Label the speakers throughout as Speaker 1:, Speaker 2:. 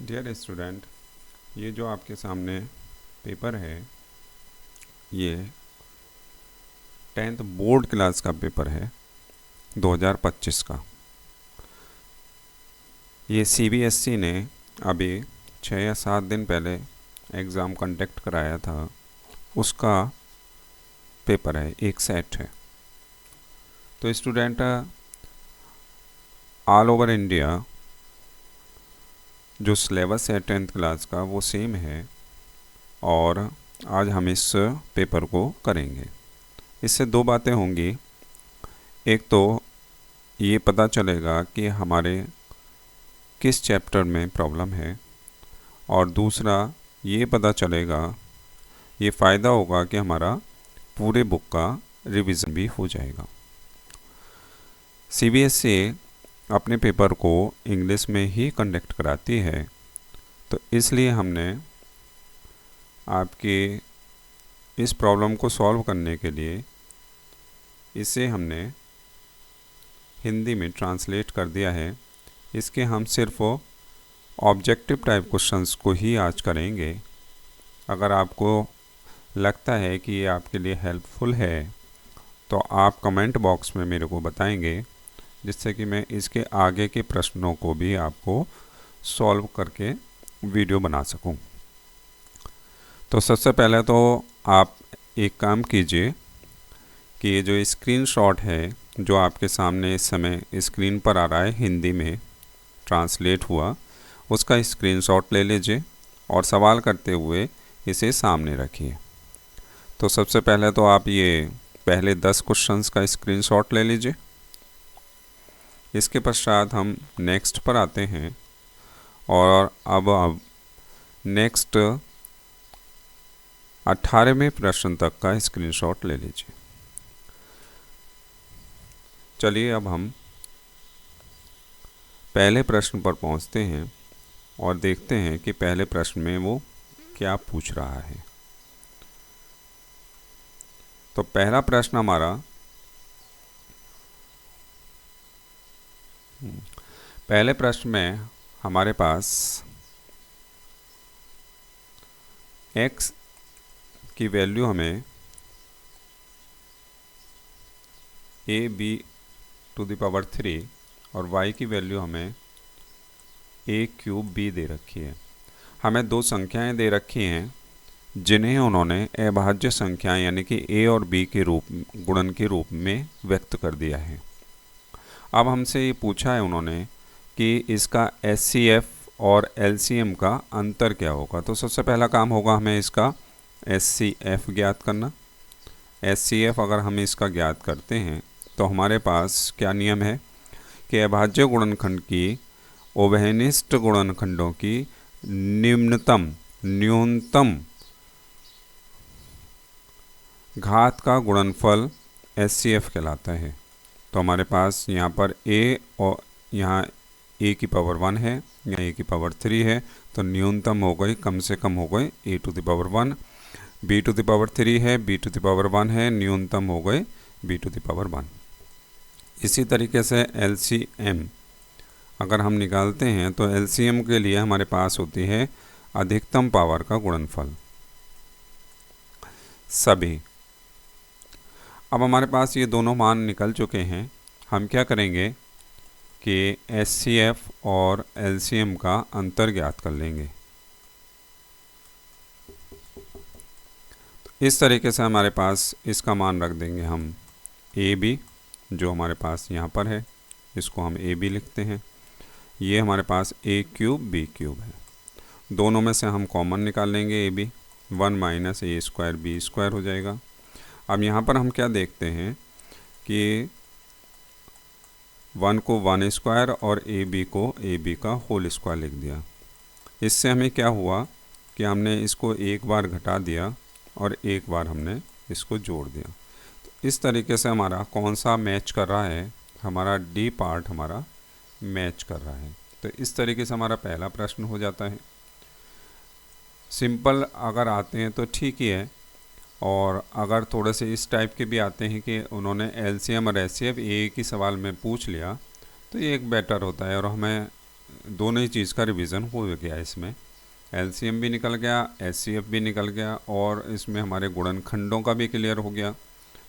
Speaker 1: Dear student, ये जो आपके सामने पेपर है ये 10th बोर्ड क्लास का पेपर है 2025 का। ये सीबीएसई ने अभी 6 या 7 दिन पहले एग्ज़ाम कंडक्ट कराया था, उसका पेपर है, एक सेट है। तो स्टूडेंट ऑल ओवर इंडिया जो सिलेबस है 10th क्लास का वो सेम है और आज हम इस पेपर को करेंगे। इससे दो बातें होंगी। एक तो ये पता चलेगा कि हमारे किस चैप्टर में प्रॉब्लम है, और दूसरा ये पता चलेगा, ये फ़ायदा होगा कि हमारा पूरे बुक का रिवीजन भी हो जाएगा। सीबीएसई अपने पेपर को इंग्लिश में ही कंडक्ट कराती है, तो इसलिए हमने आपके इस प्रॉब्लम को सॉल्व करने के लिए इसे हमने हिंदी में ट्रांसलेट कर दिया है। इसके हम सिर्फ ऑब्जेक्टिव टाइप क्वेश्चंस को ही आज करेंगे। अगर आपको लगता है कि ये आपके लिए हेल्पफुल है तो आप कमेंट बॉक्स में मेरे को बताएंगे, जिससे कि मैं इसके आगे के प्रश्नों को भी आपको सॉल्व करके वीडियो बना सकूं। तो सबसे पहले तो आप एक काम कीजिए कि ये जो स्क्रीनशॉट है जो आपके सामने इस समय स्क्रीन पर आ रहा है, हिंदी में ट्रांसलेट हुआ, उसका स्क्रीनशॉट ले लीजिए और सवाल करते हुए इसे सामने रखिए। तो सबसे पहले तो आप ये पहले 10 क्वेश्चंस का स्क्रीनशॉट ले लीजिए। इसके पश्चात हम नेक्स्ट पर आते हैं और अब नेक्स्ट 18वें प्रश्न तक का स्क्रीनशॉट ले लीजिए। चलिए अब हम पहले प्रश्न पर पहुंचते हैं और देखते हैं कि पहले प्रश्न में वो क्या पूछ रहा है। तो पहला प्रश्न हमारा, पहले प्रश्न में हमारे पास x की वैल्यू हमें ab⁻³ और y की वैल्यू हमें a³ दे रखी है। हमें दो संख्याएं दे रखी हैं जिन्हें उन्होंने अभाज्य संख्या यानी कि a और b के रूप गुणन के रूप में व्यक्त कर दिया है। अब हमसे ये पूछा है उन्होंने कि इसका HCF और LCM का अंतर क्या होगा। तो सबसे पहला काम होगा हमें इसका HCF ज्ञात करना। HCF अगर हम इसका ज्ञात करते हैं तो हमारे पास क्या नियम है कि अभाज्य गुणनखंड की उभयनिष्ठ गुणनखंडों की न्यूनतम घात का गुणनफल HCF कहलाता है। तो हमारे पास यहाँ पर a और यहाँ a⁻1 है, यहाँ a⁻3 है, तो न्यूनतम हो गई, कम से कम हो गई a⁻1, b⁻3 है, b⁻1 है, न्यूनतम हो गए b⁻1। इसी तरीके से LCM अगर हम निकालते हैं तो LCM के लिए हमारे पास होती है अधिकतम पावर का गुणनफल सभी। अब हमारे पास ये दोनों मान निकल चुके हैं। हम क्या करेंगे कि HCF और LCM का अंतर ज्ञात कर लेंगे। तो इस तरीके से हमारे पास इसका मान रख देंगे हम AB, जो हमारे पास यहाँ पर है, इसको हम AB लिखते हैं। ये हमारे पास a³ b³ है। दोनों में से हम कॉमन निकाल लेंगे AB, 1 - a² b² हो जाएगा। अब यहाँ पर हम क्या देखते हैं कि 1 को 1² और AB को AB का होल स्क्वायर लिख दिया। इससे हमें क्या हुआ कि हमने इसको एक बार घटा दिया और एक बार हमने इसको जोड़ दिया। तो इस तरीके से हमारा कौन सा मैच कर रहा है, हमारा D पार्ट हमारा मैच कर रहा है। तो इस तरीके से हमारा पहला प्रश्न हो जाता है। सिंपल अगर आते हैं तो ठीक ही है, और अगर थोड़े से इस टाइप के भी आते हैं कि उन्होंने LCM और HCF एक ही सवाल में पूछ लिया तो ये एक बेटर होता है और हमें दोनों ही चीज़ का रिवीजन हो गया। इसमें एलसीएम भी निकल गया, एचसीएफ भी निकल गया, और इसमें हमारे गुणनखंडों का भी क्लियर हो गया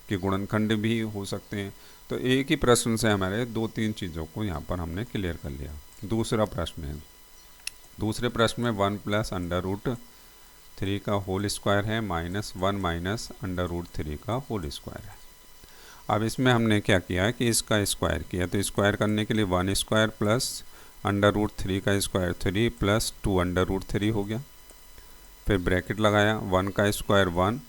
Speaker 1: कि गुणनखंड भी हो सकते हैं। तो एक ही प्रश्न से हमारे 2-3 चीज़ों को यहाँ पर हमने क्लियर कर लिया। दूसरा प्रश्न है, दूसरे प्रश्न में 1+√3 का होल स्क्वायर है -1 माइनस √3 का होल स्क्वायर है। अब इसमें हमने क्या किया कि इसका स्क्वायर किया, तो स्क्वायर करने के लिए 1² प्लस √3 का स्क्वायर 3 प्लस 2√3 हो गया। फिर ब्रैकेट लगाया, 1 का स्क्वायर 1,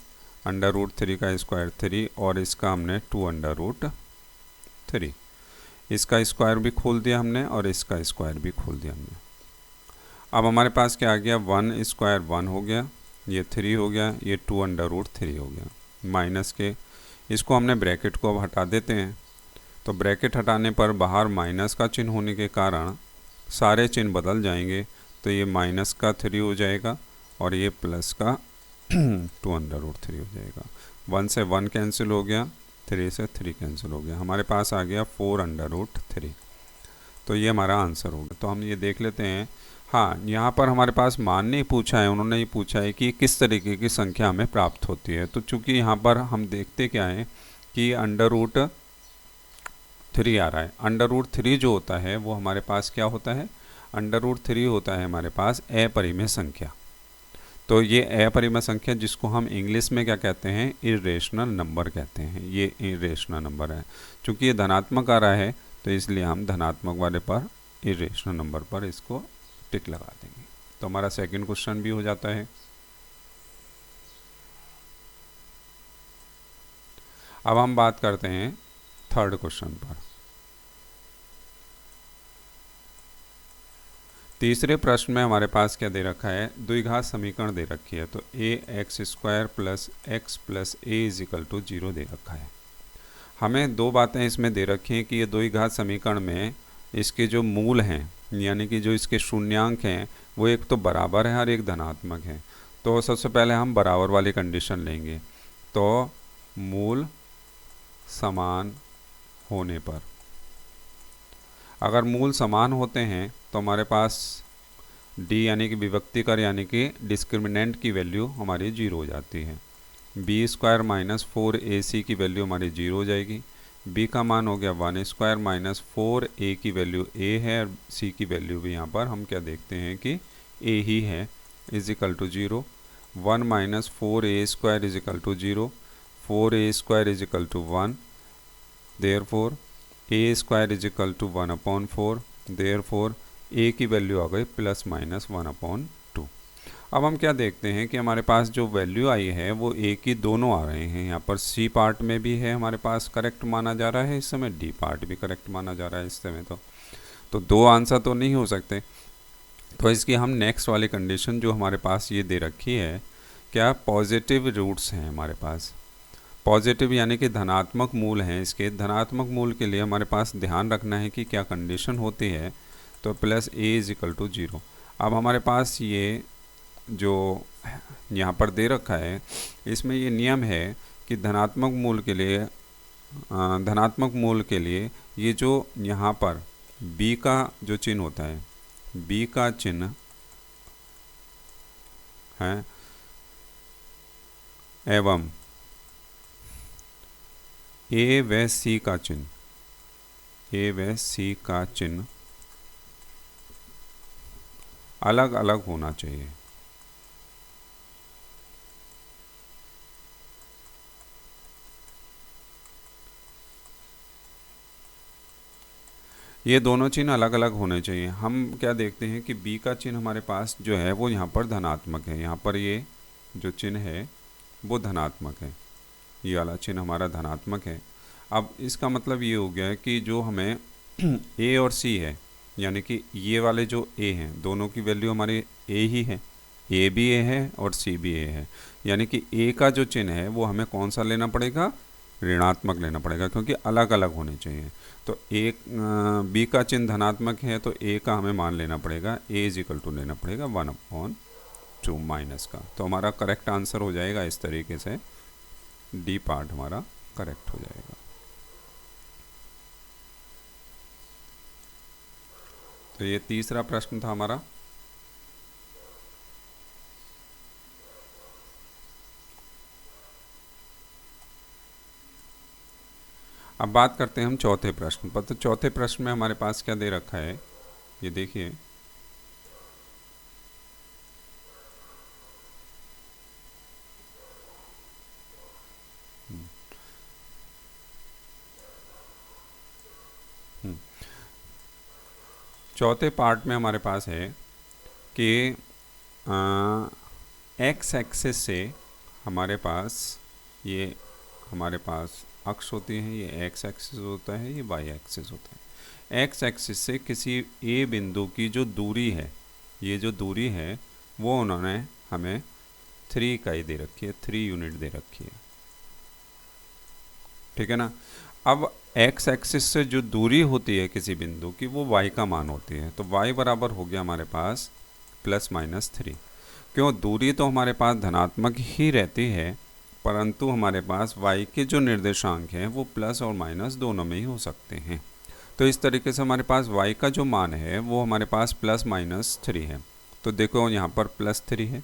Speaker 1: √3 का स्क्वायर 3, और इसका हमने 2√3, इसका स्क्वायर भी खोल दिया हमने और इसका स्क्वायर भी खोल दिया हमने। अब हमारे पास क्या आ गया, 1² 1 हो गया, ये 3 हो गया, ये 2√3 हो गया माइनस के। इसको हमने ब्रैकेट को अब हटा देते हैं, तो ब्रैकेट हटाने पर बाहर माइनस का चिन्ह होने के कारण सारे चिन्ह बदल जाएंगे। तो ये माइनस का 3 हो जाएगा और ये प्लस का 2√3 हो जाएगा। 1 से 1 कैंसिल हो गया, 3 से 3 कैंसिल हो गया, हमारे पास आ गया 4√3। तो ये हमारा आंसर होगा। तो हम ये देख लेते हैं। हाँ, यहाँ पर हमारे पास मान नहीं पूछा है, उन्होंने ये पूछा है कि किस तरीके की संख्या हमें प्राप्त होती है। तो चूँकि यहाँ पर हम देखते क्या है कि √3 आ रहा है। √3 जो होता है वो हमारे पास क्या होता है, √3 होता है हमारे पास अपरिमेय संख्या। तो ये अपरिमेय संख्या जिसको हम इंग्लिश में क्या कहते हैं, इरेशनल नंबर कहते हैं। ये इरेशनल नंबर है। चूँकि ये धनात्मक आ रहा है तो इसलिए हम धनात्मक वाले पर, इरेशनल नंबर पर इसको टिक लगा देंगे। तो हमारा सेकंड क्वेश्चन भी हो जाता है। अब हम बात करते हैं थर्ड क्वेश्चन पर। तीसरे प्रश्न में हमारे पास क्या दे रखा है, द्विघात समीकरण दे रखी है। तो ax² + x + a = 0 दे रखा है। हमें दो बातें इसमें दे रखी हैं कि ये द्विघात समीकरण में इसके जो मूल हैं, यानी कि जो इसके शून्यांक हैं, वो एक तो बराबर है और एक धनात्मक है। तो सबसे पहले हम बराबर वाली कंडीशन लेंगे। तो मूल समान होने पर, अगर मूल समान होते हैं तो हमारे पास d यानी कि विभक्तिकर यानी कि डिस्क्रिमिनेंट की वैल्यू हमारी 0 हो जाती है। b² - 4ac की वैल्यू हमारी 0 हो जाएगी। b का मान हो गया 1² - 4a की वैल्यू a है, और c की वैल्यू भी यहाँ पर हम क्या देखते हैं कि a ही है, = 0। 1 - 4a² = 0, 4a² = 1, therefore a² = 1/4, therefore a की वैल्यू आ गई +-1/2। अब हम क्या देखते हैं कि हमारे पास जो वैल्यू आई है वो a की दोनों आ रहे हैं। यहाँ पर c पार्ट में भी है हमारे पास करेक्ट माना जा रहा है इस समय, d पार्ट भी करेक्ट माना जा रहा है इस समय। तो दो आंसर तो नहीं हो सकते। तो इसकी हम नेक्स्ट वाली कंडीशन जो हमारे पास ये दे रखी है, क्या पॉजिटिव रूट्स हैं हमारे पास, पॉजिटिव यानी कि धनात्मक मूल हैं। इसके धनात्मक मूल के लिए हमारे पास ध्यान रखना है कि क्या कंडीशन होती है। तो +a = 0। अब हमारे पास ये जो यहाँ पर दे रखा है, इसमें ये नियम है कि धनात्मक मूल के लिए ये जो यहाँ पर b का जो चिन्ह होता है, b का चिन्ह है एवं a व c का चिन्ह, a व c का चिन्ह अलग अलग होना चाहिए। ये दोनों चिन्ह अलग अलग होने चाहिए। हम क्या देखते हैं कि b का चिन्ह हमारे पास जो है वो यहाँ पर धनात्मक है, यहाँ पर ये जो चिन्ह है वो धनात्मक है, ये वाला चिन्ह हमारा धनात्मक है। अब इसका मतलब ये हो गया कि जो हमें a और c है, यानी कि ये वाले जो a हैं दोनों की वैल्यू हमारी a ही है, a भी a है और c भी a है। यानी कि a का जो चिन्ह है वो हमें कौन सा लेना पड़ेगा, ऋणात्मक लेना पड़ेगा, क्योंकि अलग अलग होने चाहिए। तो b का चिन्ह धनात्मक है तो a का हमें मान लेना पड़ेगा, a = लेना पड़ेगा 1/2 माइनस का। तो हमारा करेक्ट आंसर हो जाएगा इस तरीके से, डी पार्ट हमारा करेक्ट हो जाएगा। तो ये तीसरा प्रश्न था हमारा। अब बात करते हैं हम चौथे प्रश्न पर। तो चौथे प्रश्न में हमारे पास क्या दे रखा है, ये देखिए। चौथे पार्ट में हमारे पास है कि एक्स एक्सिस से हमारे पास ये हमारे पास अक्ष होती है, ये एक्स एक्सिस होता है, ये वाई एक्सिस होता है। एक्स एक्सिस से किसी ए बिंदु की जो दूरी है, ये जो दूरी है वो उन्होंने हमें 3 इकाई दे रखी है, 3 यूनिट दे रखी है, ठीक है ना। अब एक्स एक्सिस से जो दूरी होती है किसी बिंदु की वो y का मान होती है। तो y बराबर हो गया हमारे पास +-3। क्यों, दूरी तो हमारे पास धनात्मक ही रहती है, परंतु हमारे पास y के जो निर्देशांक हैं वो प्लस और माइनस दोनों में ही हो सकते हैं। तो इस तरीके से हमारे पास y का जो मान है वो हमारे पास +-3 है। तो देखो यहाँ पर +3 है,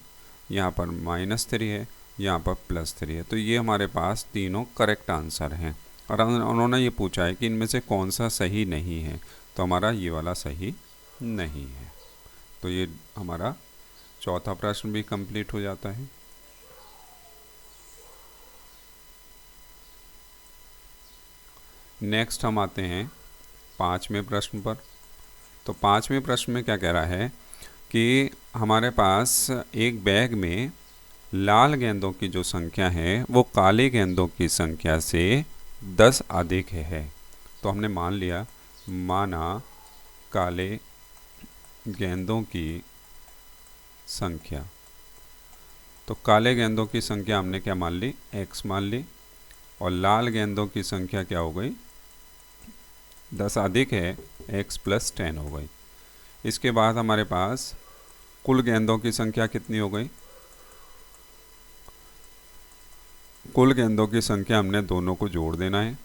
Speaker 1: यहाँ पर -3 है, यहाँ पर +3 है। तो ये हमारे पास तीनों करेक्ट आंसर हैं। और उन्होंने ये पूछा है कि इनमें से कौन सा सही नहीं है, तो हमारा ये वाला सही नहीं है। तो ये हमारा चौथा प्रश्न भी कंप्लीट हो जाता है। नेक्स्ट हम आते हैं 5वें प्रश्न पर। तो 5वें प्रश्न में क्या कह रहा है कि हमारे पास एक बैग में लाल गेंदों की जो संख्या है वो काले गेंदों की संख्या से 10 अधिक है। तो हमने मान लिया, माना काले गेंदों की संख्या, तो काले गेंदों की संख्या हमने क्या मान ली, x मान ली, और लाल गेंदों की संख्या क्या हो गई, 10 अधिक है, x + 10 हो गई। इसके बाद हमारे पास कुल गेंदों की संख्या कितनी हो गई, कुल गेंदों की संख्या हमने दोनों को जोड़ देना है,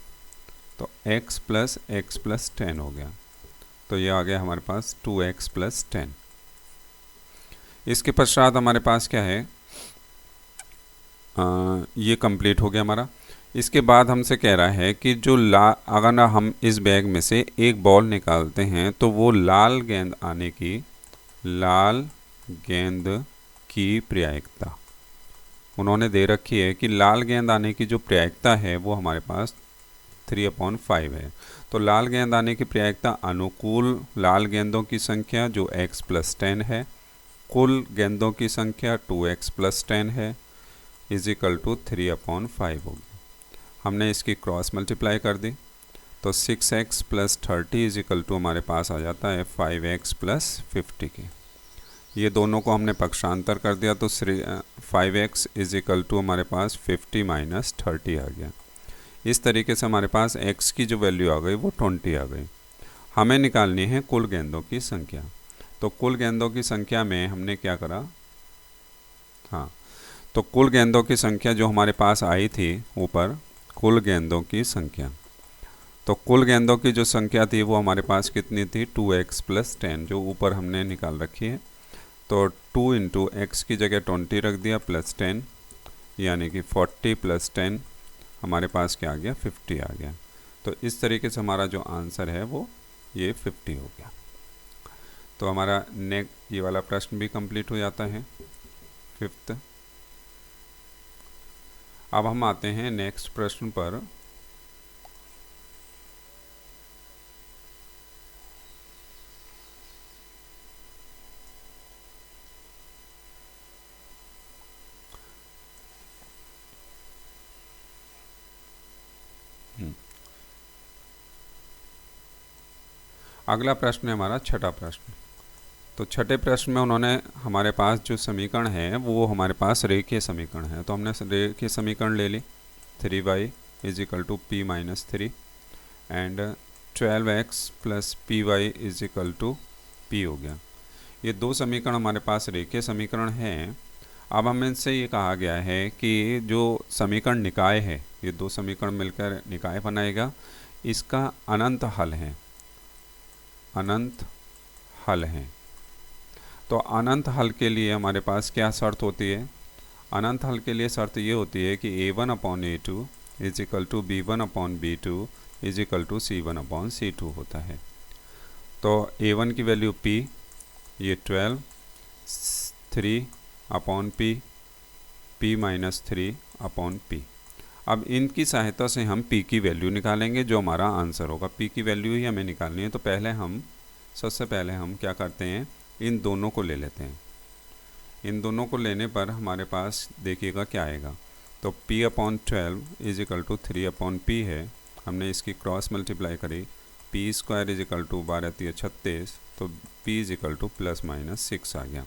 Speaker 1: तो x + x + 10 हो गया। तो ये आ गया हमारे पास 2x + 10। इसके पश्चात हमारे पास क्या है, ये कंप्लीट हो गया हमारा। इसके बाद हमसे कह रहा है कि जो अगर हम इस बैग में से एक बॉल निकालते हैं तो वो लाल गेंद की प्रायिकता उन्होंने दे रखी है कि लाल गेंद आने की जो प्रायिकता है वो हमारे पास 3/5 है। तो लाल गेंद आने की प्रायिकता अनुकूल लाल गेंदों की संख्या जो x + 10 है, कुल गेंदों की संख्या 2x + 10 है, = 3/5 होगी। हमने इसकी क्रॉस मल्टीप्लाई कर दी, तो 6x + 30 = हमारे पास आ जाता है 5x + 50 के। ये दोनों को हमने पक्षांतर कर दिया, तो 5x = हमारे पास 50 - 30 आ गया। इस तरीके से हमारे पास x की जो वैल्यू आ गई वो 20 आ गई। हमें निकालनी है कुल गेंदों की संख्या। तो कुल गेंदों की संख्या में हमने क्या करा, हाँ, तो कुल गेंदों की संख्या जो हमारे पास आई थी ऊपर, कुल गेंदों की संख्या, तो कुल गेंदों की जो संख्या थी वो हमारे पास कितनी थी, 2x + 10 जो ऊपर हमने निकाल रखी है। तो 2 × x की जगह 20 रख दिया +10, यानी कि 40 + 10 हमारे पास क्या आ गया, 50 आ गया। तो इस तरीके से हमारा जो आंसर है वो ये 50 हो गया। तो हमारा ये वाला प्रश्न भी कंप्लीट हो जाता है, 5th। अब हम आते हैं नेक्स्ट प्रश्न पर। अगला प्रश्न है हमारा छठा प्रश्न। तो छठे प्रश्न में उन्होंने हमारे पास जो समीकरण है वो हमारे पास रेखीय समीकरण है। तो हमने रेखीय समीकरण ले ली, 3y = p - 3 and 12x + py = p हो गया। ये दो समीकरण हमारे पास रेखीय समीकरण हैं। अब हमें इनसे ये कहा गया है कि जो समीकरण निकाय है, ये दो समीकरण मिलकर निकाय बनाएगा, इसका अनंत हल है, अनंत हल हैं। तो अनंत हल के लिए हमारे पास क्या शर्त होती है? अनंत हल के लिए शर्त ये होती है कि a1/a2 is equal to b1/b2 is equal to c1/c2 होता है। तो a1 की वैल्यू p, ये 12, 3/p, p-3/p। अब इनकी सहायता से हम p की वैल्यू निकालेंगे, जो हमारा आंसर होगा। p की वैल्यू ही हमें निकालनी है। तो सबसे पहले हम क्या करते हैं, इन दोनों को ले लेते हैं। इन दोनों को लेने पर हमारे पास देखिएगा क्या आएगा। तो p/12 is equal to 3/p है। हमने इसकी क्रॉस मल्टीप्लाई करी, p² इज इक्वल टू 12×36, तो p इज इक्वल टू +-6 आ गया।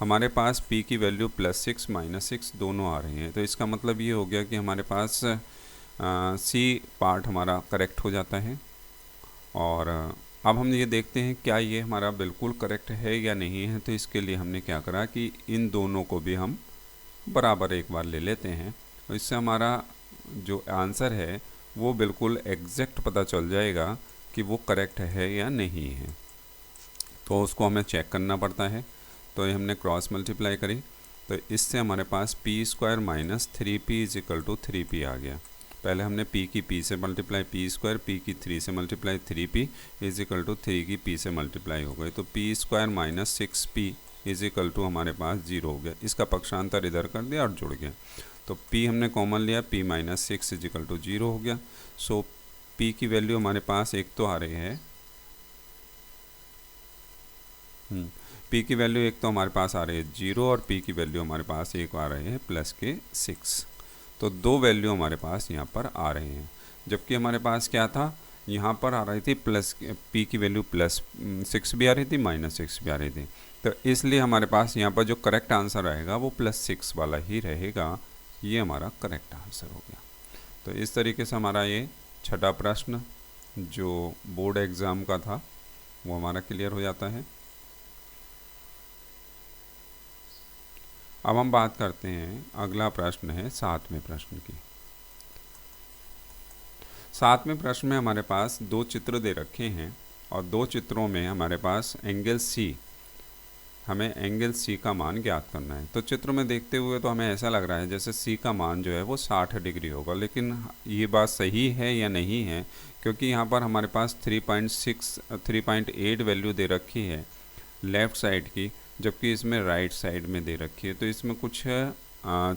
Speaker 1: हमारे पास p की वैल्यू +6 -6 दोनों आ रही हैं। तो इसका मतलब ये हो गया कि हमारे पास C पार्ट हमारा करेक्ट हो जाता है। और अब हम ये देखते हैं क्या ये हमारा बिल्कुल करेक्ट है या नहीं है। तो इसके लिए हमने क्या करा कि इन दोनों को भी हम बराबर एक बार ले लेते हैं। तो इससे हमारा जो आंसर है वो बिल्कुल एग्जैक्ट पता चल जाएगा कि वो करेक्ट है या नहीं है। तो उसको हमें चेक करना पड़ता है। तो ये हमने क्रॉस मल्टीप्लाई करी, तो इससे हमारे पास p² - 3p is equal to 3p आ गया। पहले हमने p की p से मल्टीप्लाई p², p की 3 से multiply 3p is equal to 3 की p से मल्टीप्लाई हो गई। तो p² - 6p is equal to हमारे पास 0 हो गया। इसका पक्षांतर इधर कर दिया और जुड़ गया। तो p हमने कॉमन लिया, p - 6 इज इक्वल टू 0 हो गया। सो p की वैल्यू हमारे पास एक तो आ रही है, p की वैल्यू एक तो हमारे पास आ रही है 0, और p की वैल्यू हमारे पास एक आ रही है +6। तो दो वैल्यू हमारे पास यहाँ पर आ रही हैं। जबकि हमारे पास क्या था, यहाँ पर आ रही थी p की वैल्यू +6 भी आ रही थी, -6 भी आ रही थी। तो इसलिए हमारे पास यहाँ पर जो करेक्ट आंसर रहेगा वो +6 वाला ही रहेगा। ये हमारा करेक्ट आंसर हो गया। तो इस तरीके से हमारा ये छठा प्रश्न जो बोर्ड एग्ज़ाम का था वो हमारा क्लियर हो जाता है। अब हम बात करते हैं, अगला प्रश्न है 7वें प्रश्न की। 7वें प्रश्न में हमारे पास दो चित्र दे रखे हैं, और दो चित्रों में हमारे पास हमें एंगल C का मान ज्ञात करना है। तो चित्र में देखते हुए तो हमें ऐसा लग रहा है जैसे C का मान जो है वो 60 डिग्री होगा, लेकिन ये बात सही है या नहीं है, क्योंकि यहाँ पर हमारे पास 3.8 वैल्यू दे रखी है लेफ़्ट साइड की, जबकि इसमें राइट साइड में दे रखी है। तो इसमें कुछ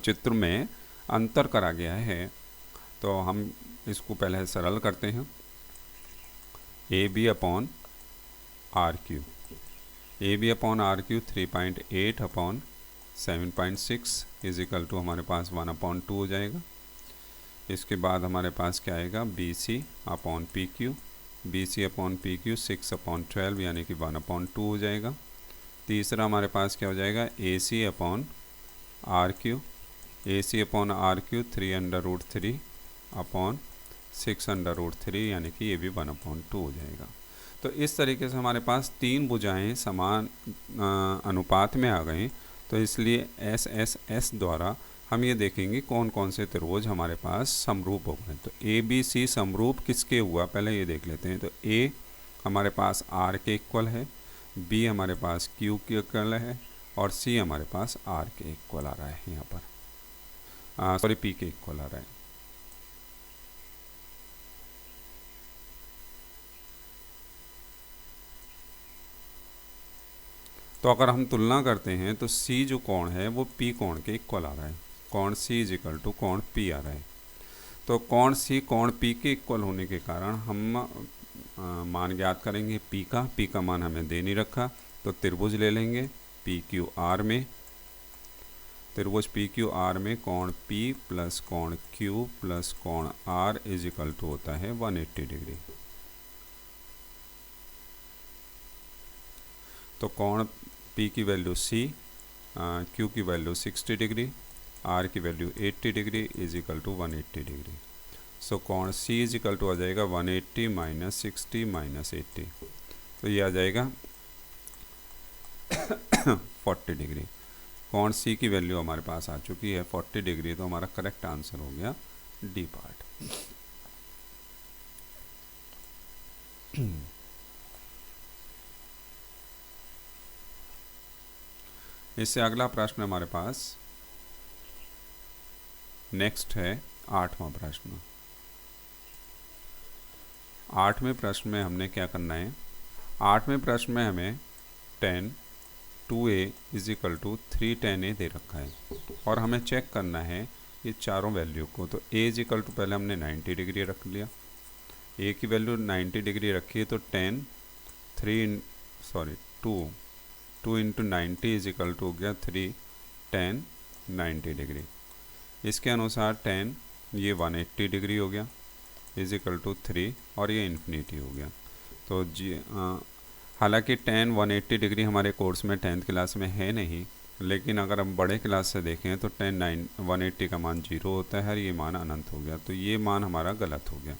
Speaker 1: चित्र में अंतर करा गया है। तो हम इसको पहले सरल करते हैं। AB/RQ, AB/RQ 3.8/7.6 is equal to हमारे पास 1/2 हो जाएगा। इसके बाद हमारे पास क्या आएगा, BC/PQ, BC/PQ 6/12 यानी कि 1/2 हो जाएगा। तीसरा हमारे पास क्या हो जाएगा, AC/RQ, AC/RQ 3√3/6√3 यानी कि ये भी 1/2 हो जाएगा। तो इस तरीके से हमारे पास तीन भुजाएं समान अनुपात में आ गई। तो इसलिए SSS द्वारा हम ये देखेंगे कौन कौन से त्रिभुज हमारे पास समरूप हो गए। तो ABC समरूप किसके हुआ, पहले ये देख लेते हैं। तो A हमारे पास R के इक्वल है, B हमारे पास Q के इक्वल है, और C हमारे पास R के इक्वल आ रहा है। यहाँ पर P के इक्वल आ रहा है। तो अगर हम तुलना करते हैं तो C जो कोण है वो P कोण के इक्वल आ रहा है। कोण C इज इक्वल टू कोण P आ रहा है। तो कोण C कोण P के इक्वल होने के कारण हम मान ज्ञात करेंगे P का मान हमें दे नहीं रखा। तो त्रिभुज ले लेंगे PQR में, त्रिभुज PQR में कोण P प्लस कोण Q प्लस कोण R इज इक्वल टू होता है 180 डिग्री। तो कोण P की वैल्यू C, Q की वैल्यू 60 डिग्री, R की value 80 degree is equal to 180 degree. So कोण C इज इक्वल टू आ जाएगा 180 - 60 - 80, तो ये आ जाएगा 40 डिग्री। कोण C की वैल्यू हमारे पास आ चुकी है 40 डिग्री। तो हमारा करेक्ट आंसर हो गया D पार्ट। इससे अगला प्रश्न हमारे पास नेक्स्ट है 8वां प्रश्न। 8वें प्रश्न में हमने क्या करना है, 8वें प्रश्न में हमें tan 2a is equal to 3 tan a दे रखा है और हमें चेक करना है ये चारों वैल्यू को। तो a इज इक्वल टू पहले हमने 90 डिग्री रख लिया, a की वैल्यू 90 डिग्री रखी है, तो tan 2 into 90 is equal to हो गया 3 tan 90 डिग्री। इसके अनुसार tan ये 180 डिग्री हो गया इज इक्वल टू 3 और ये इन्फिनिटी हो गया। तो हालांकि tan 180 डिग्री हमारे कोर्स में 10th क्लास में है नहीं, लेकिन अगर हम बड़े क्लास से देखें तो tan 180 का मान 0 होता है और ये मान अनंत हो गया, तो ये मान हमारा गलत हो गया।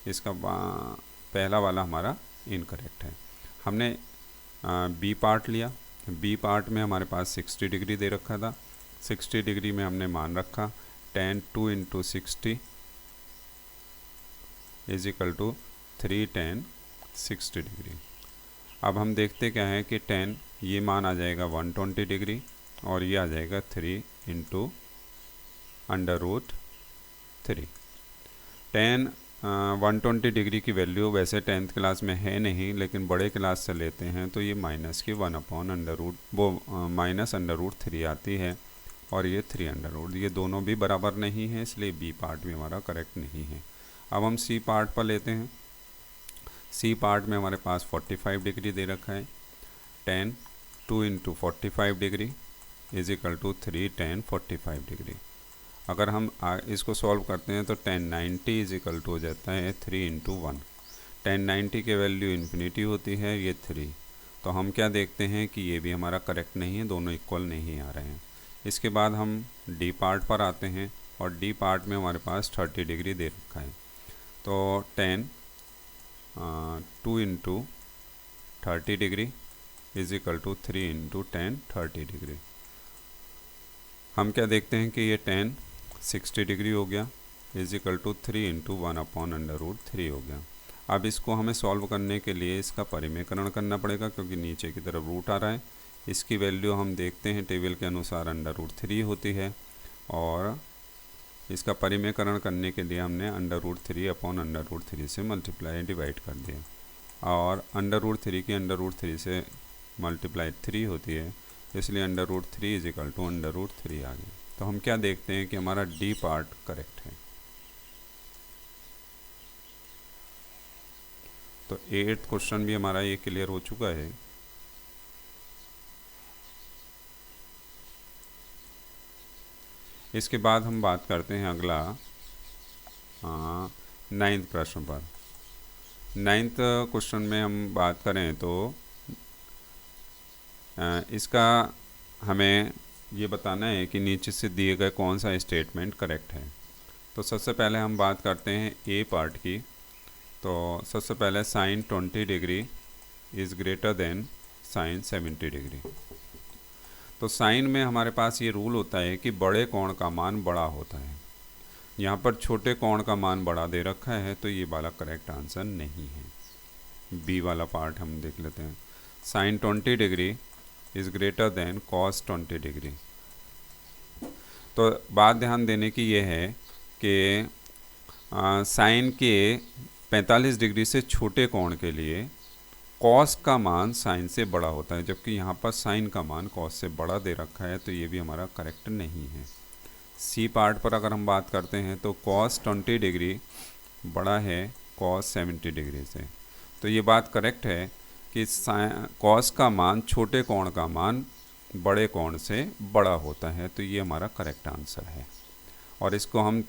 Speaker 1: इसका पहला वाला हमारा इनकरेक्ट है। हमने बी पार्ट लिया, बी पार्ट में हमारे पास 60 डिग्री दे रखा था, 60 डिग्री में हमने मान रखा tan 2 into 60 is equal to 3 tan 60 degree. अब हम देखते क्या है कि tan ये मान आ जाएगा 120 डिग्री और ये आ जाएगा 3 into under root 3। tan 120 degree की वैल्यू वैसे 10th क्लास में है नहीं, लेकिन बड़े क्लास से लेते हैं तो ये माइनस की 1 अपॉन अंडर रूट वो माइनस अंडर रूट 3 आती है और ये 3 अंडर रूट, ये दोनों भी बराबर नहीं है, इसलिए बी पार्ट भी हमारा करेक्ट नहीं है। अब हम सी पार्ट पर लेते हैं। सी पार्ट में हमारे पास 45 डिग्री दे रखा है, tan 2 into 45 degree is equal to 3 tan 45 degree. अगर हम इसको सॉल्व करते हैं तो tan 90 इज इक्वल टू हो जाता है 3 इंटू 1। tan 90 के वैल्यू इन्फिनिटी होती है, ये 3, तो हम क्या देखते हैं कि ये भी हमारा करेक्ट नहीं है, दोनों इक्वल नहीं आ रहे हैं। इसके बाद हम डी पार्ट पर आते हैं और डी पार्ट में हमारे पास 30 डिग्री दे रखा है, तो tan 2 into 30 degree is equal to 3 into tan 30 degree. हम क्या देखते हैं कि ये tan 60 डिग्री हो गया is equal to 3 into 1 upon under root 3 हो गया। अब इसको हमें सॉल्व करने के लिए इसका परिमेयकरण करना पड़ेगा, क्योंकि नीचे की तरफ रूट आ रहा है। इसकी वैल्यू हम देखते हैं टेबल के अनुसार अंडर रूट 3 होती है और इसका परिमेयकरण करने के लिए हमने under root 3 upon under root 3 से मल्टीप्लाई डिवाइड कर दिया और अंडर रूट 3 की अंडर रूट 3 से मल्टीप्लाई 3 होती है, इसलिए under root 3 is equal to under root 3 आ गया। तो हम क्या देखते हैं कि हमारा डी पार्ट करेक्ट है। तो 8th क्वेश्चन भी हमारा ये क्लियर हो चुका है। इसके बाद हम बात करते हैं अगला 9th प्रश्न पर। 9th क्वेश्चन में हम बात करें तो इसका हमें ये बताना है कि नीचे से दिए गए कौन सा स्टेटमेंट करेक्ट है। तो सबसे पहले हम बात करते हैं ए पार्ट की। तो सबसे पहले sine 20 degree is greater than sine 70 degree. तो साइन में हमारे पास ये रूल होता है कि बड़े कोण का मान बड़ा होता है। यहाँ पर छोटे कोण का मान बड़ा दे रखा है, तो ये वाला करेक्ट आंसर नहीं है। बी वाला पार्ट हम देख लेते हैं। Sine 20 degree is greater than cos 20 degree. तो बात ध्यान देने की ये है कि साइन के 45 डिग्री से छोटे कोण के लिए कॉस का मान साइन से बड़ा होता है, जबकि यहाँ पर साइन का मान कॉस से बड़ा दे रखा है, तो ये भी हमारा करेक्ट नहीं है। सी पार्ट पर अगर हम बात करते हैं तो कॉस 20 डिग्री बड़ा है कॉस 70 डिग्री से, तो ये बात करेक्ट है कि कॉस का मान छोटे कोण का मान बड़े कोण से बड़ा होता है, तो ये हमारा करेक्ट आंसर है। और इसको हम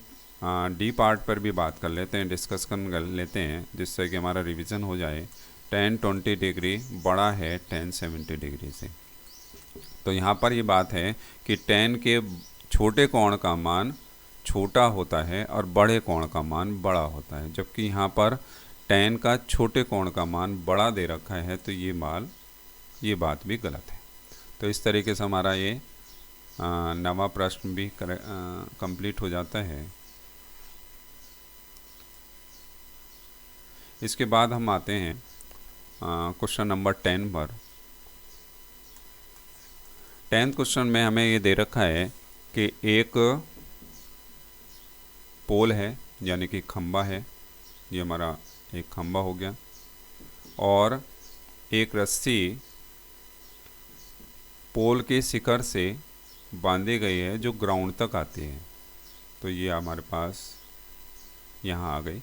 Speaker 1: डी पार्ट पर भी बात कर लेते हैं, डिस्कस कर लेते हैं, जिससे कि हमारा रिवीजन हो जाए। tan 20 डिग्री बड़ा है tan 70 डिग्री से। तो यहाँ पर ये बात है कि tan के छोटे कोण का मान छोटा होता है और बड़े कोण का मान बड़ा होता है, जबकि यहाँ पर tan का छोटे कोण का मान बड़ा दे रखा है, तो ये बात भी गलत है। तो इस तरीके से हमारा ये नवा प्रश्न भी कंप्लीट हो जाता है। इसके बाद हम आते हैं क्वेश्चन नंबर 10 पर। 10th क्वेश्चन में हमें ये दे रखा है कि एक पोल है, यानी कि खंबा है, ये हमारा एक खंबा हो गया, और एक रस्सी पोल के शिखर से बांधी गई है जो ग्राउंड तक आती है। तो ये हमारे पास यहाँ आ गई।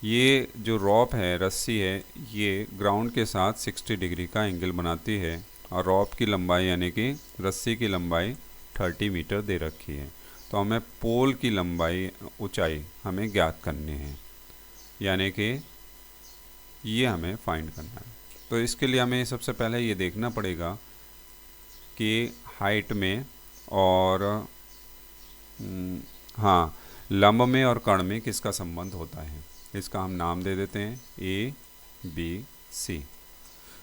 Speaker 1: ये जो रॉप है, रस्सी है, ये ग्राउंड के साथ 60 डिग्री का एंगल बनाती है, और रॉप की लंबाई यानी कि रस्सी की लंबाई 30 मीटर दे रखी है। तो हमें पोल की लंबाई, ऊंचाई हमें ज्ञात करनी है, यानी कि ये हमें फाइंड करना है। तो इसके लिए हमें सबसे पहले ये देखना पड़ेगा कि हाइट में और हाँ, लंब में और कर्ण में किसका संबंध होता है। इसका हम नाम दे देते हैं ABC।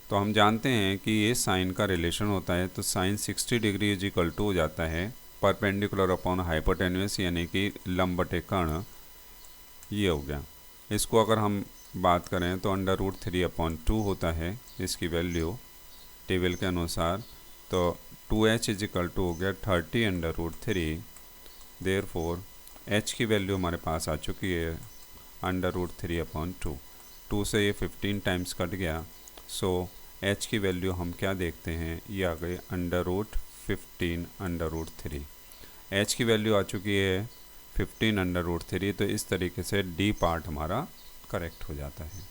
Speaker 1: तो हम जानते हैं कि ये साइन का रिलेशन होता है, तो sine 60 degree is equal to हो जाता है परपेंडिकुलर अपॉन हाइपोटेन्यूस, यानी कि लंब बटे कर्ण। ये हो गया। इसको अगर हम बात करें तो √3/2 होता है इसकी वैल्यू टेबल के अनुसार। तो 2h इज इक्वल टू हो गया 30√3। देयरफॉर h की वैल्यू हमारे पास आ चुकी है √3/2। 2 से ये 15 टाइम्स कट गया, सो h की वैल्यू हम क्या देखते हैं, ये आ गई √15√3। h की वैल्यू आ चुकी है 15√3। तो इस तरीके से D पार्ट हमारा करेक्ट हो जाता है।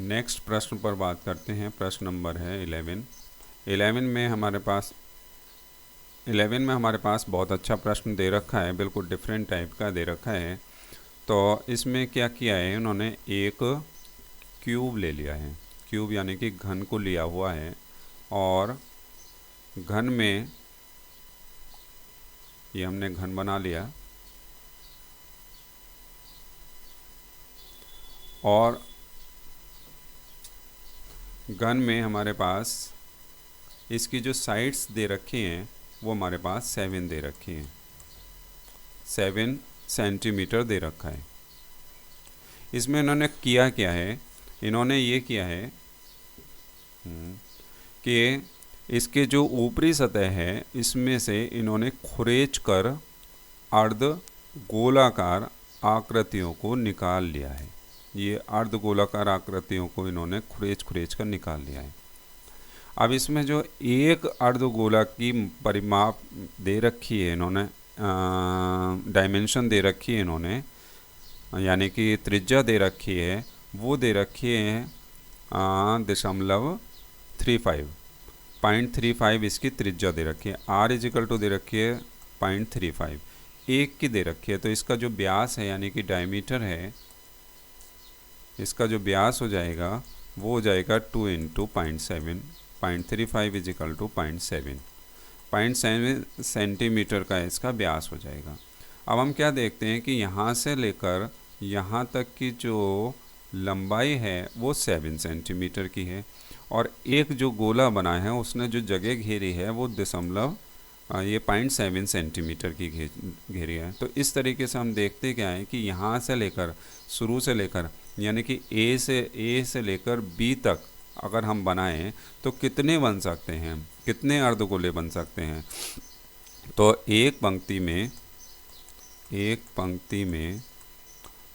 Speaker 1: नेक्स्ट प्रश्न पर बात करते हैं। प्रश्न नंबर है 11। 11 में हमारे पास बहुत अच्छा प्रश्न दे रखा है, बिल्कुल डिफरेंट टाइप का दे रखा है। तो इसमें क्या किया है, उन्होंने एक क्यूब ले लिया है। क्यूब यानी कि घन को लिया हुआ है, और घन में ये हमने घन बना लिया, और घन में हमारे पास इसकी जो साइड्स दे रखी हैं वो हमारे पास 7 दे रखी हैं। 7 सेंटीमीटर दे रखा है। इसमें इन्होंने किया क्या है, इन्होंने ये किया है कि इसके जो ऊपरी सतह है इसमें से इन्होंने खुरेच कर अर्ध गोलाकार आकृतियों को निकाल लिया है। ये अर्ध गोलाकार आकृतियों को इन्होंने खुरेच कर निकाल लिया है। अब इसमें जो एक अर्धगोला की परिमाप दे रखी है इन्होंने, डायमेंशन दे रखी है इन्होंने, यानी कि त्रिज्या दे रखी है, वो दे रखी है 0.35 इसकी त्रिज्या दे रखी है। R इजिकल टू दे रखी है 0.35, एक की दे रखी है। तो इसका जो व्यास है यानी कि डायमीटर है, इसका जो व्यास हो जाएगा वो हो जाएगा 2 × 0.7। 0.35 इजिकल टू 0.7 सेंटीमीटर का इसका व्यास हो जाएगा। अब हम क्या देखते हैं कि यहाँ से लेकर यहाँ तक की जो लंबाई है वो 7 सेंटीमीटर की है, और एक जो गोला बना है उसने जो जगह घेरी है वो ये 0.7 सेंटीमीटर की घेरी है। तो इस तरीके से हम देखते क्या है कि यहाँ से लेकर, शुरू से लेकर, यानी कि ए से लेकर बी तक अगर हम बनाएं तो कितने बन सकते हैं, कितने अर्धगोले बन सकते हैं। तो एक पंक्ति में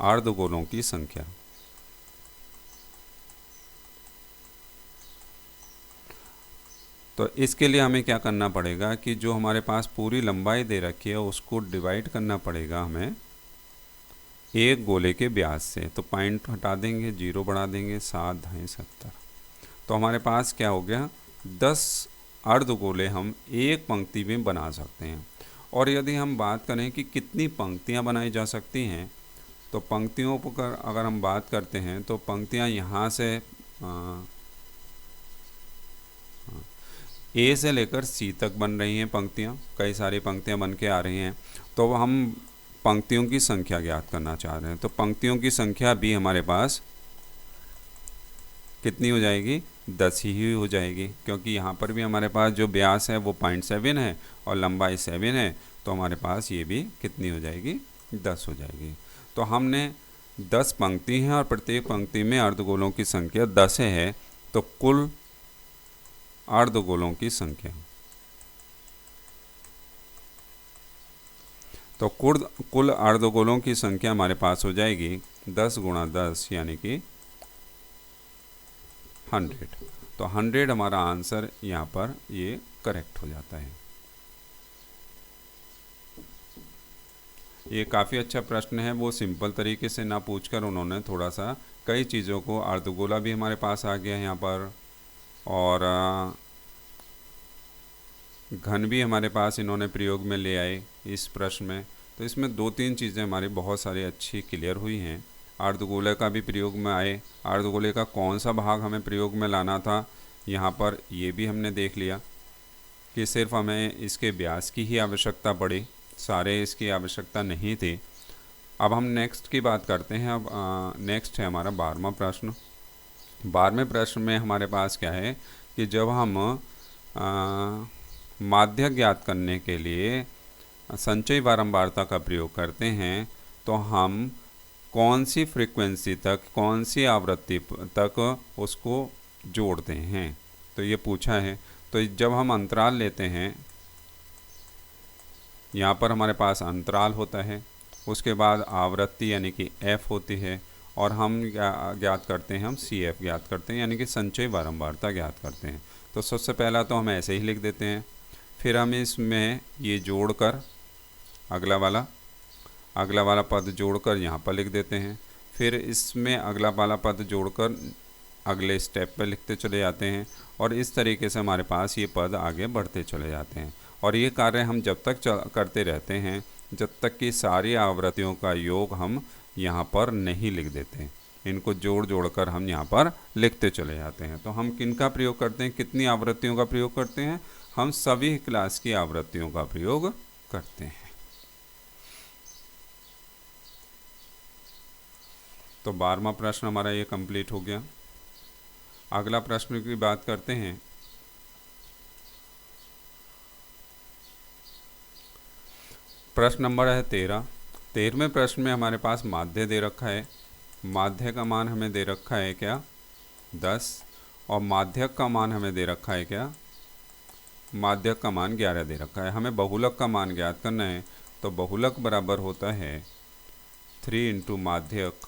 Speaker 1: अर्धगोलों की संख्या, तो इसके लिए हमें क्या करना पड़ेगा कि जो हमारे पास पूरी लंबाई दे रखी है उसको डिवाइड करना पड़ेगा हमें एक गोले के व्यास से। तो पॉइंट हटा देंगे, 0 बढ़ा देंगे, 7 × 70। तो हमारे पास क्या हो गया, 10 अर्धगोले हम एक पंक्ति में बना सकते हैं। और यदि हम बात करें कि कितनी पंक्तियां बनाई जा सकती हैं, तो पंक्तियों पर अगर हम बात करते हैं तो पंक्तियां यहाँ से ए से लेकर सी तक बन रही हैं पंक्तियां, कई सारी पंक्तियां बन के आ रही हैं। तो हम पंक्तियों की संख्या ज्ञात करना चाह रहे हैं। तो पंक्तियों की संख्या भी हमारे पास कितनी हो जाएगी, 10 ही हो जाएगी, क्योंकि यहाँ पर भी हमारे पास जो व्यास है वो 0.7 है और लंबाई 7 है। तो हमारे पास ये भी कितनी हो जाएगी, 10 हो जाएगी। तो हमने 10 पंक्ति हैं और प्रत्येक पंक्ति में अर्धगोलों की संख्या 10 है, तो कुल अर्धगोलों की संख्या, तो कुल अर्धगोलों की संख्या हमारे पास हो जाएगी 10 गुणा 10 यानी कि 100। तो 100 हमारा आंसर यहाँ पर ये करेक्ट हो जाता है। ये काफ़ी अच्छा प्रश्न है। वो सिंपल तरीके से ना पूछकर उन्होंने थोड़ा सा कई चीज़ों को, अर्धगोला भी हमारे पास आ गया है यहाँ पर, और घन भी हमारे पास इन्होंने प्रयोग में ले आए इस प्रश्न में। तो इसमें 2-3 चीज़ें हमारी बहुत सारी अच्छी क्लियर हुई हैं। अर्धगोले का भी प्रयोग में आए, अर्धगोले का कौन सा भाग हमें प्रयोग में लाना था यहाँ पर ये भी हमने देख लिया कि सिर्फ हमें इसके व्यास की ही आवश्यकता पड़ी, सारे इसकी आवश्यकता नहीं थी। अब हम नेक्स्ट की बात करते हैं। अब नेक्स्ट है हमारा 12वां प्रश्न। 12वें प्रश्न में हमारे पास क्या है कि जब हम माध्य ज्ञात करने के लिए संचयी बारंबारता का प्रयोग करते हैं तो हम कौन सी फ्रीक्वेंसी तक, कौन सी आवृत्ति तक उसको जोड़ते हैं, तो ये पूछा है। तो जब हम अंतराल लेते हैं, यहाँ पर हमारे पास अंतराल होता है, उसके बाद आवृत्ति यानी कि f होती है, और हम ज्ञात करते हैं, हम CF ज्ञात करते हैं, यानी कि संचयी बारंबारता ज्ञात करते हैं। तो सबसे पहला तो हम ऐसे ही लिख देते हैं, फिर हम इसमें ये जोड़कर अगला वाला पद जोड़कर यहाँ पर लिख देते हैं, फिर इसमें अगला वाला पद जोड़कर अगले स्टेप पर लिखते चले जाते हैं, और इस तरीके से हमारे पास ये पद आगे बढ़ते चले जाते हैं। और ये कार्य हम जब तक करते रहते हैं जब तक कि सारी आवृत्तियों का योग हम यहाँ पर नहीं लिख देते, इनको जोड़ कर हम यहाँ पर लिखते चले जाते हैं। तो हम किन का प्रयोग करते हैं, कितनी आवृत्तियों का प्रयोग करते हैं, हम सभी क्लास की आवृत्तियों का प्रयोग करते हैं। तो 12वां प्रश्न हमारा ये कंप्लीट हो गया। अगला प्रश्न की बात करते हैं। प्रश्न नंबर है 13। 13वें प्रश्न में हमारे पास माध्य दे रखा है। माध्य का मान हमें दे रखा है क्या 10, और माध्यक का मान हमें दे रखा है क्या, माध्यक का मान 11 दे रखा है। हमें बहुलक का मान ज्ञात करना है, तो बहुलक बराबर होता है 3 इंटू माध्यक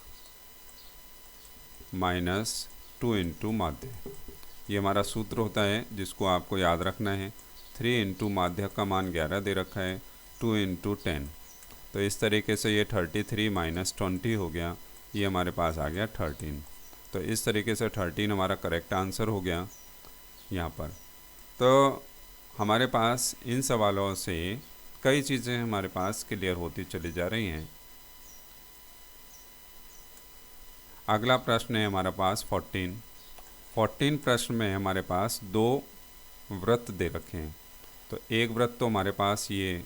Speaker 1: माइनस 2 इंटू माध्य। ये हमारा सूत्र होता है जिसको आपको याद रखना है। 3 इंटू माध्यक का मान 11 दे रखा है, 2 इंटू 10, तो इस तरीके से ये 33 माइनस 20 हो गया, ये हमारे पास आ गया 13। तो इस तरीके से 13 हमारा करेक्ट आंसर हो गया यहाँ पर। तो हमारे पास इन सवालों से कई चीज़ें हमारे पास क्लियर होती चली जा रही हैं। अगला प्रश्न है हमारे पास 14 प्रश्न में हमारे पास 2 वृत्त दे रखे हैं। तो एक वृत्त तो हमारे पास ये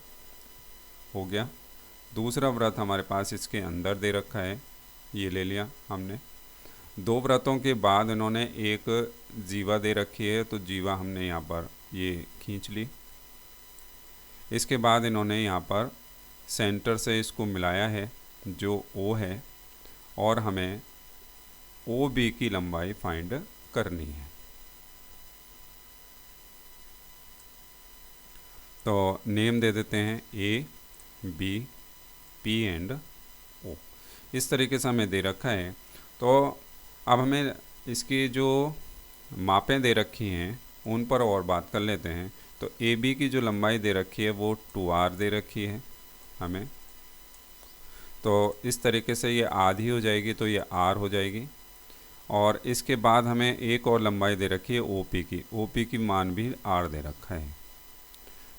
Speaker 1: हो गया, दूसरा व्रत हमारे पास इसके अंदर दे रखा है, ये ले लिया हमने। 2 व्रतों के बाद इन्होंने एक जीवा दे रखी है, तो जीवा हमने यहाँ पर ये खींच ली। इसके बाद इन्होंने यहाँ पर सेंटर से इसको मिलाया है जो O है, और हमें OB की लंबाई फाइंड करनी है। तो नेम दे देते हैं A, B, P and O, इस तरीके से हमें दे रखा है। तो अब हमें इसकी जो मापें दे रखी हैं उन पर और बात कर लेते हैं। तो AB की जो लंबाई दे रखी है वो 2R दे रखी है हमें, तो इस तरीके से ये आधी हो जाएगी, तो ये R हो जाएगी। और इसके बाद हमें एक और लंबाई दे रखी है OP की मान भी R दे रखा है।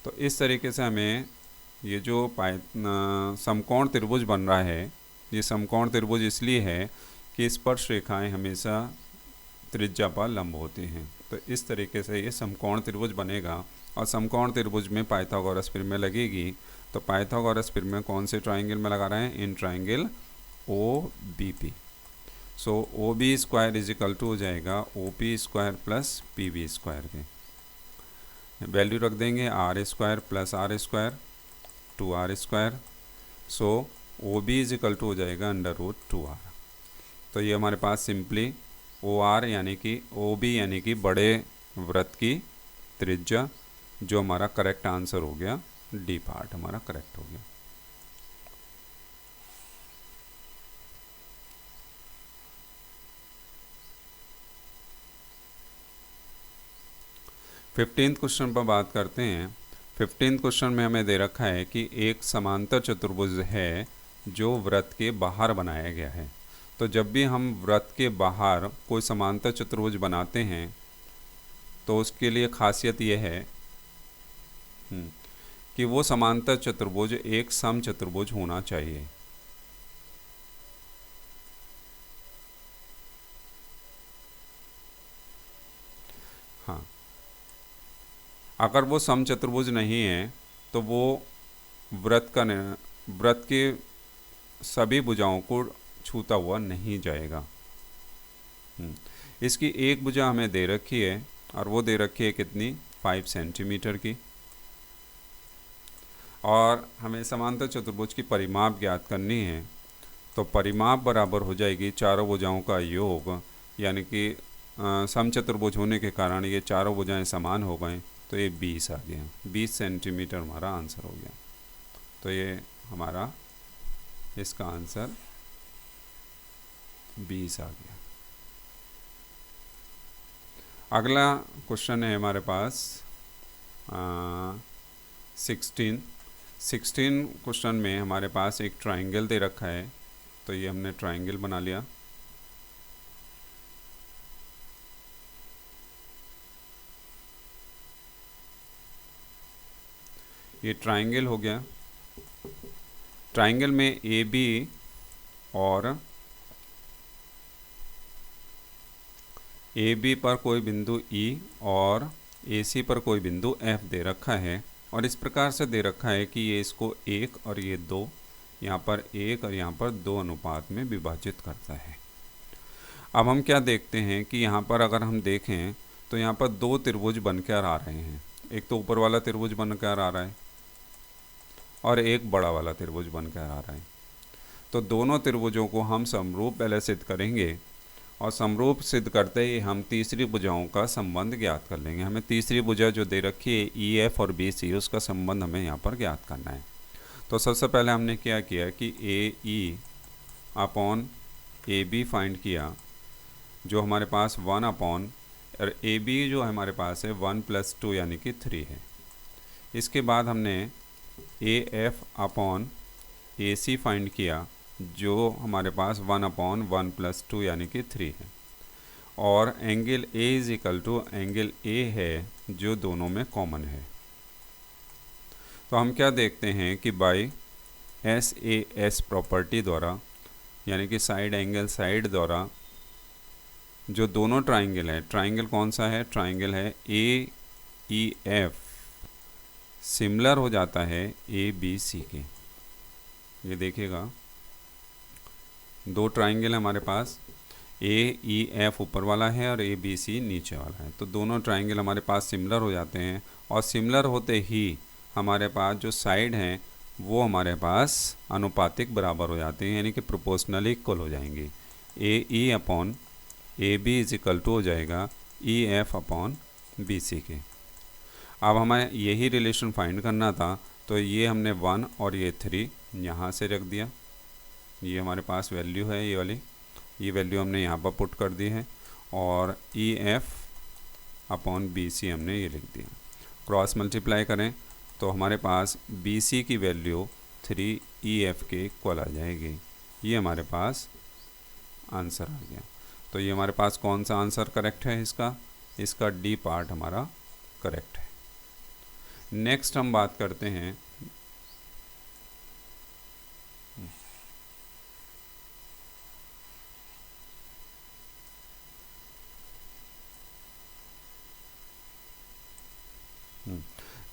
Speaker 1: तो इस तरीके से हमें ये जो समकोण त्रिभुज बन रहा है, ये समकोण त्रिभुज इसलिए है कि स्पर्श रेखाएं हमेशा त्रिज्या पर लंब होती हैं। तो इस तरीके से ये समकोण त्रिभुज बनेगा, और समकोण त्रिभुज में पाइथागोरस प्रमेय लगेगी। तो पाइथागोरस प्रमेय कौन से ट्राइंगल में लगा रहे हैं, in triangle OBP। So OB square is equal to हो जाएगा OP square plus PB square के वैल्यू रख देंगे, R square plus R square 2R square. So O B is equal to हो जाएगा √2r। तो ये हमारे पास सिंपली ओ आर यानी कि ओ बी यानी कि बड़े वृत्त की त्रिज्या, जो हमारा करेक्ट आंसर हो गया, डी पार्ट हमारा करेक्ट हो गया। फिफ्टींथ क्वेश्चन पर बात करते हैं। 15th क्वेश्चन में हमें दे रखा है कि एक समांतर चतुर्भुज है जो वृत्त के बाहर बनाया गया है। तो जब भी हम वृत्त के बाहर कोई समांतर चतुर्भुज बनाते हैं तो उसके लिए खासियत यह है कि वो समांतर चतुर्भुज एक समचतुर्भुज होना चाहिए। हाँ, अगर वो समचतुर्भुज नहीं है तो वो वृत्त के सभी भुजाओं को छूता हुआ नहीं जाएगा। इसकी एक भुजा हमें दे रखी है और वो दे रखी है कितनी, 5 सेंटीमीटर की। और हमें समांतर चतुर्भुज की परिमाप ज्ञात करनी है। तो परिमाप बराबर हो जाएगी चारों भुजाओं का योग, यानी कि समचतुर्भुज होने के कारण ये चारों भुजाएं समान हो गए, तो ये 20 आ गया। 20 सेंटीमीटर हमारा आंसर हो गया। तो ये हमारा इसका आंसर 20 आ गया। अगला क्वेश्चन है हमारे पास 16 क्वेश्चन में हमारे पास एक ट्राइंगल दे रखा है। तो ये हमने ट्राइंगल बना लिया। ये ट्राइंगल हो गया। ट्राइंगल में ए बी और ए बी पर कोई बिंदु ई और ए सी पर कोई बिंदु एफ दे रखा है, और इस प्रकार से दे रखा है कि ये इसको 1 और ये 2, यहाँ पर 1 और यहाँ पर 2 अनुपात में विभाजित करता है। अब हम क्या देखते हैं कि यहाँ पर अगर हम देखें तो यहाँ पर 2 त्रिभुज बनकर आ रहे हैं। एक तो ऊपर वाला त्रिभुज बनकर आ रहा है और एक बड़ा वाला त्रिभुज बनकर आ रहा है। तो दोनों त्रिभुजों को हम समरूप पहले सिद्ध करेंगे, और समरूप सिद्ध करते ही हम तीसरी भुजाओं का संबंध ज्ञात कर लेंगे। हमें तीसरी भुजा जो दे रखी है ई एफ और बी सी, उसका संबंध हमें यहाँ पर ज्ञात करना है। तो सबसे पहले हमने क्या किया कि A E upon A B find किया, जो हमारे पास 1 अपॉन और ए बी जो हमारे पास है 1 + 2 यानी कि 3 है। इसके बाद हमने A F upon A C find किया, जो हमारे पास 1 अपॉन 1 + 2 यानी कि 3 है। और angle A is equal to angle A है, जो दोनों में कॉमन है। तो हम क्या देखते हैं कि बाय SAS प्रॉपर्टी द्वारा, यानी कि साइड एंगल साइड द्वारा, जो दोनों ट्राइंगल है, ट्राइंगल कौन सा है, ट्राइंगल है AEF, सिमिलर हो जाता है ABC के। ये देखिएगा, 2 ट्राइंगल हमारे पास, AEF ऊपर वाला है और ABC नीचे वाला है। तो दोनों ट्राइंगल हमारे पास सिमिलर हो जाते हैं, और सिमिलर होते ही हमारे पास जो साइड हैं वो हमारे पास अनुपातिक बराबर हो जाते हैं, यानी कि प्रोपोर्शनली इक्वल हो जाएंगे। AE upon AB is equal to हो जाएगा EF अपॉन BC के। अब हमें यही रिलेशन फाइंड करना था, तो ये हमने 1 और ये 3 यहाँ से रख दिया। ये हमारे पास वैल्यू है, ये वाली, ये वैल्यू हमने यहाँ पर पुट कर दी है, और EF अपॉन BC हमने ये लिख दिया। क्रॉस मल्टीप्लाई करें तो हमारे पास BC की वैल्यू 3EF के इक्वल आ जाएगी। ये हमारे पास आंसर आ गया। तो ये हमारे पास कौन सा आंसर करेक्ट है, इसका डी पार्ट हमारा करेक्ट है। नेक्स्ट हम बात करते हैं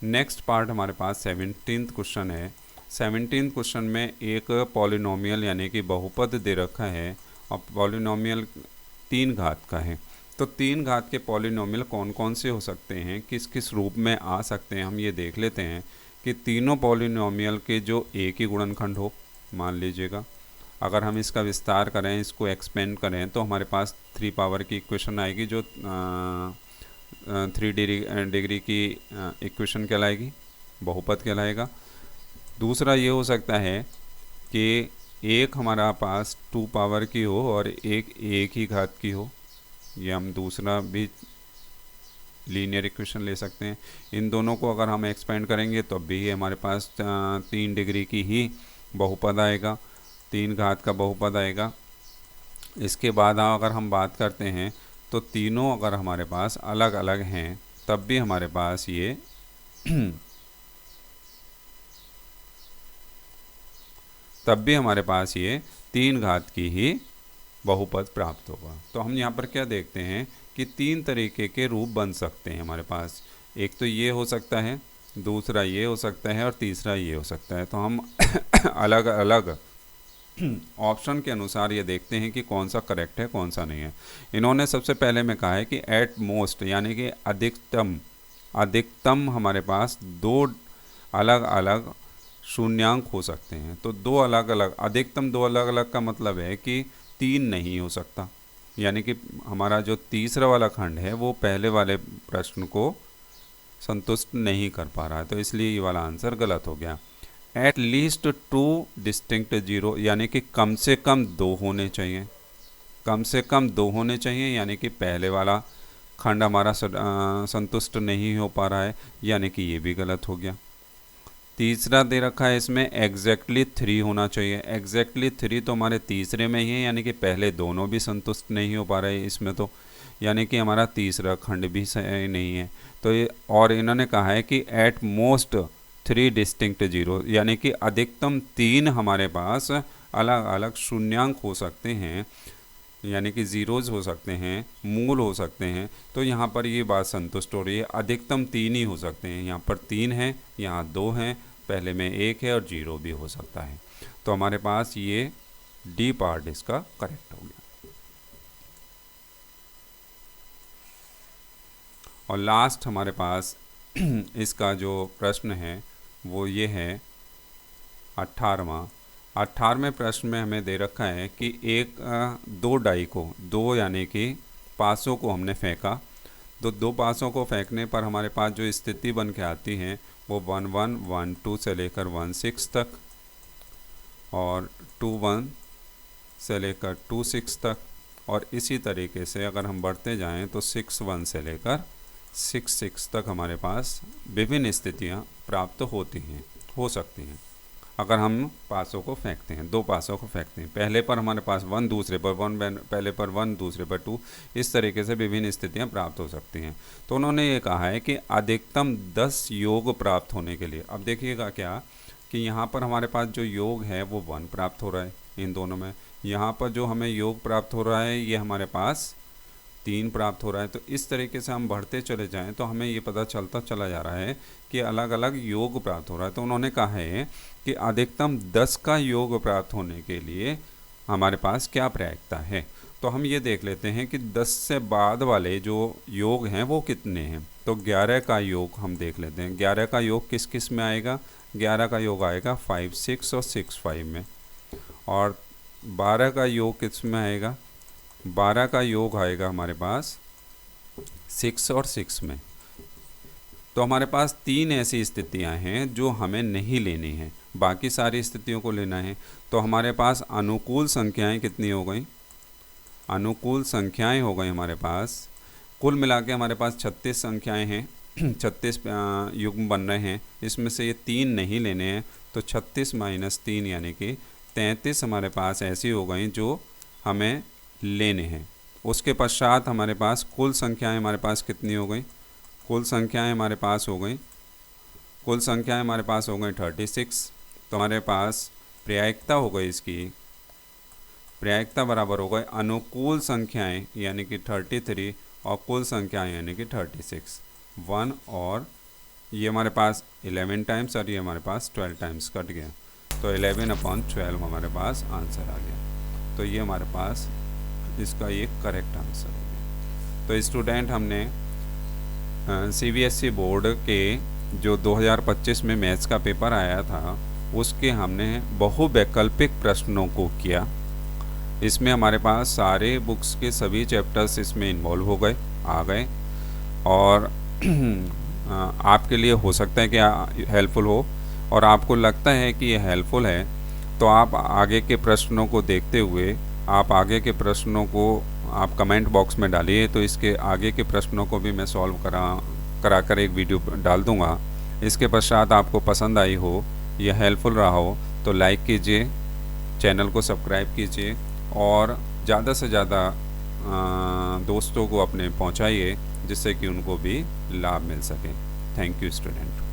Speaker 1: नेक्स्ट पार्ट हमारे पास 17th क्वेश्चन है। 17th क्वेश्चन में एक पॉलिनोमियल यानी कि बहुपद दे रखा है, और पॉलिनोमियल 3 घात का है। तो 3 घात के पॉलिनोमियल कौन कौन से हो सकते हैं, किस किस रूप में आ सकते हैं, हम ये देख लेते हैं कि तीनों पॉलिनोमियल के जो एक ही गुणनखंड हो, मान लीजिएगा। अगर हम इसका विस्तार करें, इसको एक्सपेंड करें, तो हमारे पास 3 पावर की इक्वेशन आएगी, जो 3 डिग्री की इक्वेशन कहलाएगी, बहुपद कहलाएगा। दूसरा ये हो सकता है कि एक हमारा पास 2 पावर की हो और एक ही घात की हो, ये हम दूसरा भी लीनियर इक्वेशन ले सकते हैं। इन दोनों को अगर हम एक्सपेंड करेंगे तो भी हमारे पास 3 डिग्री की ही बहुपद आएगा, 3 घात का बहुपद आएगा। इसके बाद अगर हम बात करते हैं तो तीनों अगर हमारे पास अलग अलग हैं तब भी हमारे पास ये तब भी हमारे पास ये 3 घात की ही बहुपद प्राप्त होगा। तो हम यहाँ पर क्या देखते हैं कि 3 तरीके के रूप बन सकते हैं हमारे पास। एक तो ये हो सकता है, दूसरा ये हो सकता है और तीसरा ये हो सकता है। तो हम अलग अलग ऑप्शन के अनुसार ये देखते हैं कि कौन सा करेक्ट है, कौन सा नहीं है। इन्होंने सबसे पहले में कहा है कि एट मोस्ट यानी कि अधिकतम हमारे पास 2 अलग अलग शून्यांक हो सकते हैं। तो 2 अलग अलग, अधिकतम 2 अलग अलग का मतलब है कि 3 नहीं हो सकता, यानी कि हमारा जो तीसरा वाला खंड है वो पहले वाले प्रश्न को संतुष्ट नहीं कर पा रहा है, तो इसलिए ये वाला आंसर गलत हो गया। एट लीस्ट 2 डिस्टिंक्ट जीरो, यानी कि कम से कम 2 होने चाहिए, कम से कम 2 होने चाहिए, यानी कि पहले वाला खंड हमारा संतुष्ट नहीं हो पा रहा है, यानी कि ये भी गलत हो गया। तीसरा दे रखा है इसमें एग्जैक्टली 3 होना चाहिए। एग्जैक्टली 3 तो हमारे तीसरे में ही है, यानी कि पहले दोनों भी संतुष्ट नहीं हो पा रहे इसमें, तो यानी कि हमारा तीसरा खंड भी सही नहीं है। तो ये, और इन्होंने कहा है कि एट मोस्ट 3 डिस्टिंक्ट जीरो, यानी कि अधिकतम 3 हमारे पास अलग अलग शून्यांक हो सकते हैं, यानी कि ज़ीरोज़ हो सकते हैं, मूल हो सकते हैं। तो यहाँ पर ये बात संतुष्ट हो रही है, अधिकतम 3 ही हो सकते हैं। यहाँ पर 3 है, यहाँ 2 हैं, पहले में 1 है और 0 भी हो सकता है। तो हमारे पास ये डी पार्ट इसका करेक्ट हो गया। और लास्ट हमारे पास इसका जो प्रश्न है वो ये है 18वें प्रश्न में हमें दे रखा है कि दो डाई को, दो यानी कि पासों को हमने फेंका, तो 2 पासों को फेंकने पर हमारे पास जो स्थिति बन के आती है वो 1 1 1 2 से लेकर 1 6 तक, और 2 1 से लेकर 2 6 तक, और इसी तरीके से अगर हम बढ़ते जाएं तो 6 1 से लेकर 6 6 तक हमारे पास विभिन्न स्थितियां प्राप्त हो सकती हैं अगर हम पासों को फेंकते हैं, 2 पासों को फेंकते हैं। पहले पर हमारे पास 1, दूसरे पर 1, पहले पर 1, दूसरे पर 2, इस तरीके से विभिन्न स्थितियां प्राप्त हो सकती हैं। तो उन्होंने ये कहा है कि अधिकतम 10 योग प्राप्त होने के लिए, अब देखिएगा क्या कि यहाँ पर हमारे पास जो योग है वो 1 प्राप्त हो रहा है इन दोनों में, यहाँ पर जो हमें योग प्राप्त हो रहा है ये हमारे पास 3 प्राप्त हो रहा है। तो इस तरीके से हम बढ़ते चले जाएं तो हमें ये पता चलता चला जा रहा है कि अलग अलग योग प्राप्त हो रहा है। तो उन्होंने कहा है कि अधिकतम 10 का योग प्राप्त होने के लिए हमारे पास क्या प्रायिकता है। तो हम ये देख लेते हैं कि 10 से बाद वाले जो योग हैं वो कितने हैं। तो 11 का योग हम देख लेते हैं। 11 का योग किस किस में आएगा? 11 का योग आएगा 5 6 और 6 5 में। और 12 का योग किस में आएगा? 12 का योग आएगा हमारे पास 6 और 6 में। तो हमारे पास 3 ऐसी स्थितियां हैं जो हमें नहीं लेनी है, बाकी सारी स्थितियों को लेना है। तो हमारे पास अनुकूल संख्याएं कितनी हो गई? अनुकूल संख्याएं हो गई हमारे पास, कुल मिला के हमारे पास 36 संख्याएं हैं 36 युग्म बन रहे हैं। इसमें से ये 3 नहीं लेने हैं, तो 36 - 3 यानी कि 33 हमारे पास ऐसी हो गई जो हमें लेने हैं। उसके पश्चात हमारे पास कुल संख्याएं हमारे पास कितनी हो गई? कुल संख्याएं हमारे पास हो गई, कुल संख्याएं हमारे पास हो गई 36। तो हमारे पास प्रायिकता हो गई, इसकी प्रायिकता बराबर हो गई अनुकूल संख्याएं यानी कि 33 और कुल संख्याएं यानी कि 36। 1 और ये हमारे पास 11 टाइम्स और ये हमारे पास 12 टाइम्स कट गया, तो 11/12 हमारे पास आंसर आ गया। तो ये हमारे पास इसका ये करेक्ट आंसर हो गया। तो स्टूडेंट, हमने CBSE बोर्ड के जो 2025 में मैथ्स का पेपर आया था उसके हमने बहुवैकल्पिक प्रश्नों को किया। इसमें हमारे पास सारे बुक्स के सभी चैप्टर्स इसमें इन्वॉल्व हो गए, आ गए, और आपके लिए हो सकता है कि हेल्पफुल हो, और आपको लगता है कि ये हेल्पफुल है तो आप आगे के प्रश्नों को देखते हुए आप आगे के प्रश्नों को आप कमेंट बॉक्स में डालिए, तो इसके आगे के प्रश्नों को भी मैं सॉल्व करा कर एक वीडियो डाल दूँगा। इसके पश्चात आपको पसंद आई हो या हेल्पफुल रहा हो तो लाइक कीजिए, चैनल को सब्सक्राइब कीजिए और ज़्यादा से ज़्यादा दोस्तों को अपने पहुंचाइए, जिससे कि उनको भी लाभ मिल सके। Thank you student.